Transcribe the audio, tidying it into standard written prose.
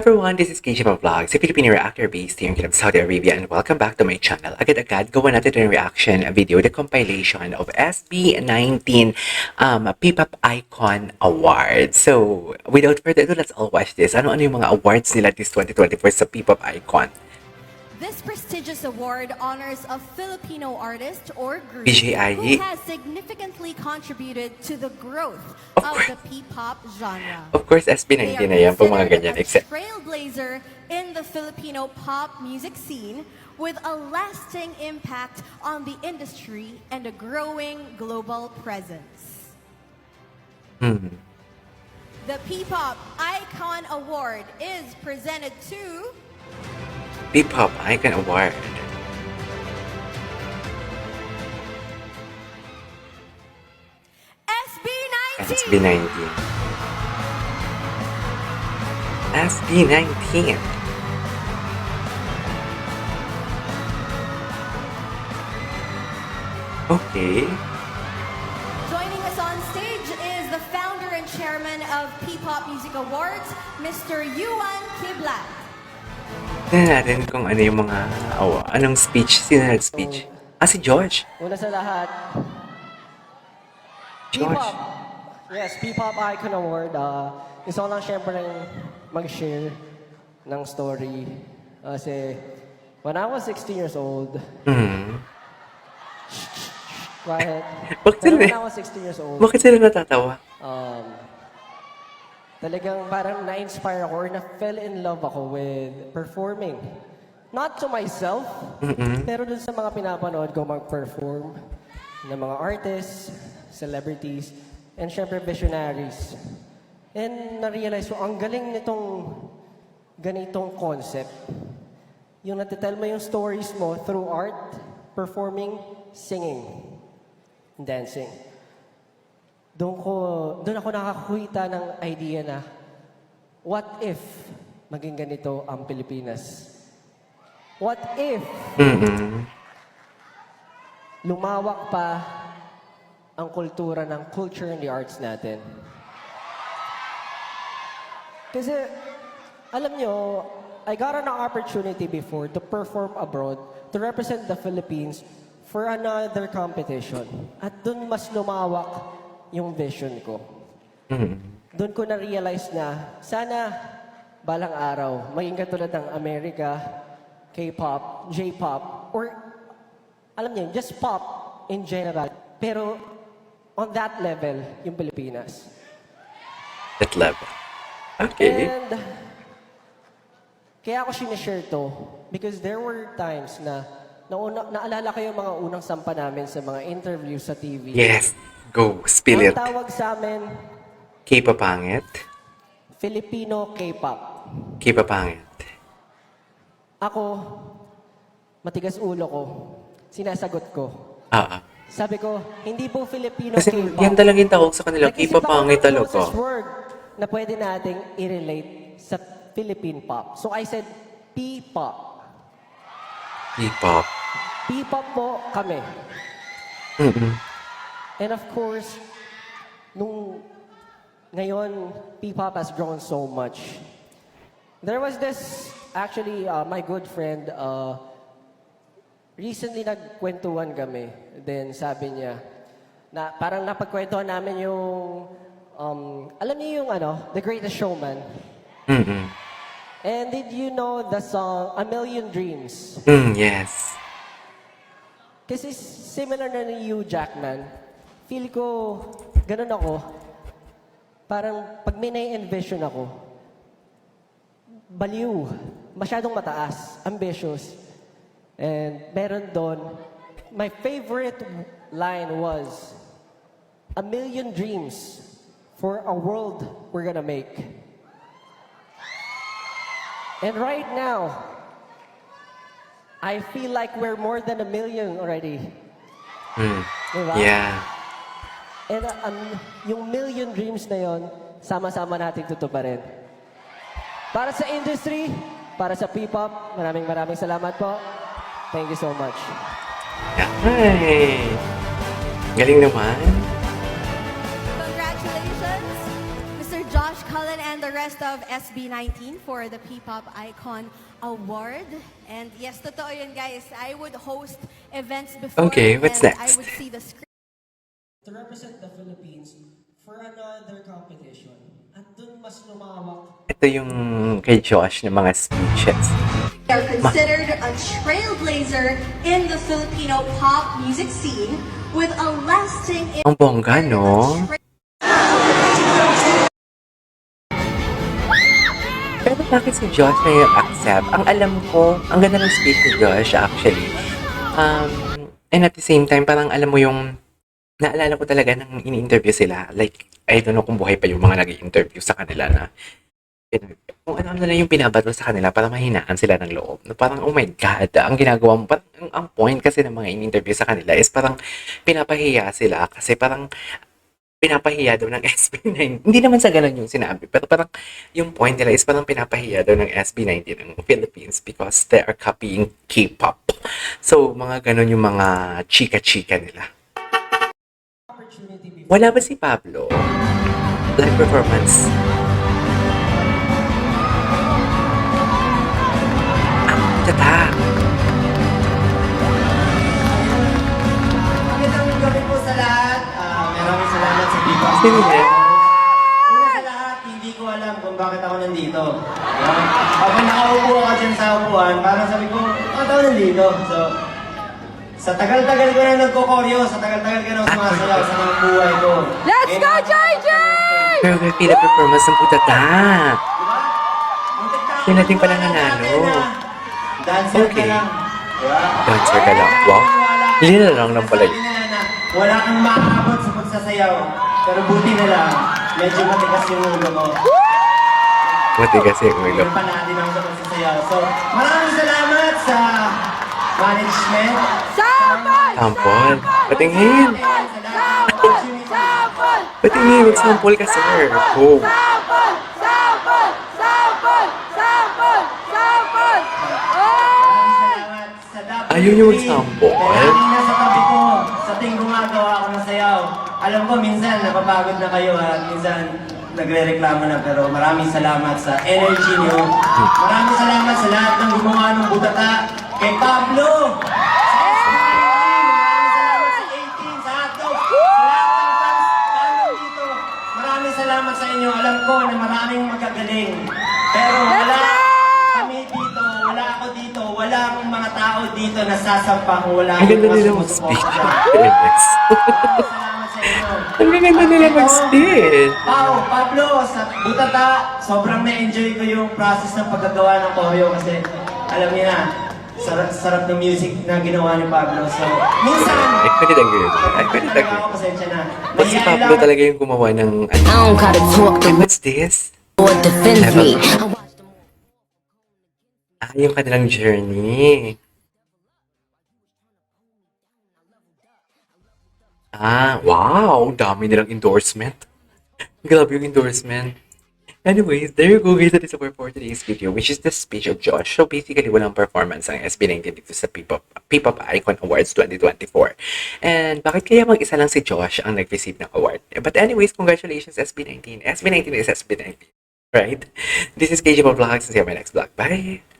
everyone, this is KJ Vlogs, a Filipino reactor based here in Saudi Arabia, and welcome back to my channel. Agad-agad, gawa natin yung reaction video, the compilation of SB19 P-Pop Icon Awards. So, without further ado, let's all watch this. Ano-ano yung mga awards nila this 2024 sa P-Pop Icon? This prestigious award honors a Filipino artist or group BJI. who has significantly contributed to the growth of the P-pop genre. Of course, They SB19 are na yan, pag mga ganyan. considered a trailblazer in the Filipino pop music scene with a lasting impact on the industry and a growing global presence. The P-Pop Icon Award is presented to P-Pop Icon Award. SB19. SB19. SB19. Okay. Joining us on stage is the founder and chairman of P-Pop Music Awards, Mr. Yuan Kiblat. Tignan natin kung ano yung mga anong speech. Sino nag-speech? Si George. Una sa lahat, George. P-Pop. Yes, P-Pop Icon Award. Gusto ko lang syempre mag-share ng story. Kasi when I was 16 years old, quiet. Bakit Pero sila, when I was 16 years old, bakit sila natatawa? talagang parang na-inspire ako or na-fell in love ako with performing. Not to myself, pero dun sa mga pinapanood ko mag-perform ng mga artists, celebrities, and syempre visionaries. And na-realize ko, ang galing nitong ganitong concept. Yung natitell mo yung stories mo through art, performing, singing, and dancing. Doon ako nakakakita ng idea na, what if maging ganito ang Pilipinas? What if lumawak pa ang kultura ng culture and the arts natin? Kasi, alam nyo, I got an opportunity before to perform abroad to represent the Philippines for another competition. At doon mas lumawak yung vision ko. Doon ko na-realize na sana balang araw maging katulad ng America, K-pop, J-pop, or alam niyo, just pop in general. Pero on that level, yung Pilipinas. That level. Okay. And kaya ako sinishare to because there were times na naalala ko yung mga unang sampa namin sa mga interviews sa TV. Yes. Go. Spill it. Ang tawag sa amin, K-papangit. Filipino K-pop. K-papangit. Ako, matigas ulo ko, sinasagot ko. Sabi ko, hindi po Filipino Kasi K-pop. yan talaga yung tawag sa kanila. Nag-isip K-papangit ako ng talaga. closest word na pwede nating i-relate sa Philippine pop. So I said, P-pop. K-pop. P-pop po kami. And of course, ngayon, P-pop has grown so much. There was this, actually, my good friend, recently nagkwentuhan kami. Then sabi niya, na parang napagkwentuhan namin yung, alam niyo yung The Greatest Showman? And did you know the song, A Million Dreams? Yes. Kasi similar na ni Hugh Jackman, feel ko, ganun ako, parang pag may na-envision ako, baliw, masyadong mataas, ambitious. And meron doon, my favorite line was, a million dreams for a world we're gonna make. And right now, I feel like we're more than a million already. Diba? Yeah. And yung million dreams na yon, sama-sama nating tutuparin. Para sa industry, para sa P-pop, maraming salamat po. Thank you so much. Ay! Galing naman. Congratulations, Mr. Josh Cullen and the rest of SB19 for the P-Pop Icon Award. And yes, totoo yun guys. I would host events before Okay, what's and I next? would see the script. To represent the Philippines for another competition. At dun mas lumawak. Ito yung kay Josh ng mga speeches. They are considered a trailblazer in the Filipino pop music scene with a lasting Ang bongga, no? Pero bakit si Josh na yung accept? Ang alam ko, ang ganda ng speech ni Josh actually. And at the same time, parang alam mo yung naalala ko talaga nang ini-interview sila. Like, I don't know kung buhay pa yung mga nag-i-interview sa kanila na kung ano na yung pinabato sa kanila para mahinaan sila ng loob. No, parang, oh my God, ang ginagawa mo, parang ang point kasi ng mga in-interview sa kanila is parang pinapahiya sila kasi parang pinapahiya daw ng SB19. Hindi naman sa ganun yung sinabi, pero parang yung point nila is parang pinapahiya daw ng SB19 ng Philippines because they are copying K-pop. So, mga ganun yung mga chika-chika nila. Opportunity before. Wala ba si Pablo? Live performance? Tata. Magandang gabi po sa lahat. Maraming salamat sa P-Pop. Sino yan? Una sa lahat, hindi ko alam kung bakit ako nandito. Habang nakaupo ako dyan sa upuan, parang sabi ko, bakit ako nandito? So, sa tagal-tagal ko na nagko-koryo, sa tagal-tagal ko na sumasayaw sa mga buhay ko. Let's go, JJ! Choreography na performance ng Putata. Diba? Muntik na ako Yun natin pala maniwala nanalo. dati na dancer Okay. ka lang. Diba? Dancer ka lang. Wow. Lila lang ng pala yun. Sabi nila na wala kang makakabot sa pagsasayaw. Pero buti na lang, medyo matigas yung ulo mo. Buti kasi yung ulo. Yung pa natin ako sa pagsasayaw. So, maraming salamat sa management. Sampol. Patingin. Patingin. Mag-sample ka, sir. Oh. Salamat sa WB. Ayun yung mag-sample. Kaya kanina sa tabi ko, sa ting gumagawa ako ng sayaw. Alam ko, minsan napapagod na kayo at minsan nagre-reklamo na, pero maraming salamat sa energy niyo. Maraming salamat sa lahat ng gumawa ng butata. Kay Pablo! Sa SB19, maraming salamat sa 18, sa Hotdog, sa lahat ng fans dito. Maraming salamat sa inyo. Alam ko na maraming magagaling. Pero wala kami dito, wala ako dito, wala akong mga tao dito na sasampa kung wala Ang ganda mga nila sumusuporta. mag-speak. Maraming salamat sa inyo. Ang ganda nila mag-speak. Pablo, sa Butata, sobrang na-enjoy ko yung process ng paggagawa ng choreo kasi alam niyo na, sarap ng music na ginawa ni Pablo. So, minsan, I couldn't agree. I couldn't talaga agree. ako, pasensya na. Pag si Mahihain Pablo lang. talaga yung gumawa ng I don't gotta talk, the What's this? Lord defends me. Yung kanilang journey. Wow! Ang dami nilang endorsement. Grabe yung endorsement. Anyways, there you go guys. That is our for today's video, which is the speech of Josh. So basically, walang performance ang SB19 dito sa P-Pop Icon Awards 2024. And bakit kaya mag-isa lang si Josh ang nag-receive ng award? But anyways, congratulations SB19. SB19 is SB19. Right? This is KJ Vlogs. See you on my next vlog. Bye!